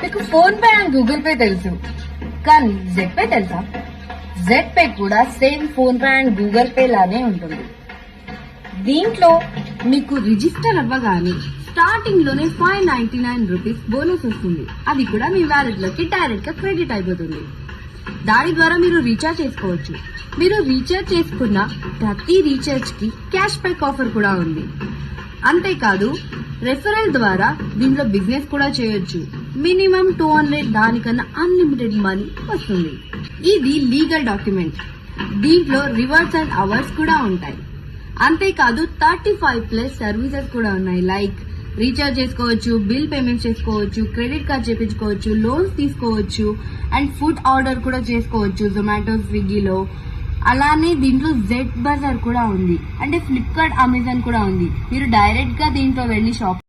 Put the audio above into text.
మీకు phone pay and Google pay తెలుసు, కానీ జెడ్ పే తెలుసా? జెడ్ పే కూడా same phone pay and Google pay లానే ఉంటుంది. దీంట్లో మీకు రిజిస్టర్ అవ్వగానే స్టార్టింగ్ లోనే 599 రూపీస్ బోనస్ వస్తుంది. అది కూడా మీ వ్యాలెట్ లోకి డైరెక్ట్ గా క్రెడిట్ అయిపోతుంది. దాని ద్వారా మీరు రీఛార్జ్ చేసుకోవచ్చు. మీరు రీఛార్జ్ చేసుకున్న ప్రతి రీఛార్జ్ కి క్యాష్ బ్యాక్ ఆఫర్ కూడా ఉంది. అంతేకాదు రెఫరల్ ద్వారా దీంట్లో బిజినెస్ కూడా చేయొచ్చు. మినిమం 200, దానికన్నా అన్లిమిటెడ్ మనీ వస్తుంది. ఇది లీగల్ డాక్యుమెంట్. దీంట్లో రివార్డ్స్ అండ్ అవర్స్ కూడా ఉంటాయి. అంతేకాదు 35+ సర్వీసెస్ కూడా ఉన్నాయి. లైక్ రీఛార్జ్ చేసుకోవచ్చు, బిల్ పేమెంట్ చేసుకోవచ్చు, క్రెడిట్ కార్డ్ చేయించుకోవచ్చు, లోన్స్ తీసుకోవచ్చు అండ్ ఫుడ్ ఆర్డర్ కూడా చేసుకోవచ్చు జొమాటో, స్విగ్గీలో. అలానే దీంట్లో జెడ్ బజార్ కూడా ఉంది, అంటే ఫ్లిప్కార్ట్, అమెజాన్ కూడా ఉంది. మీరు డైరెక్ట్ గా దీంట్లో వెళ్ళి షాప్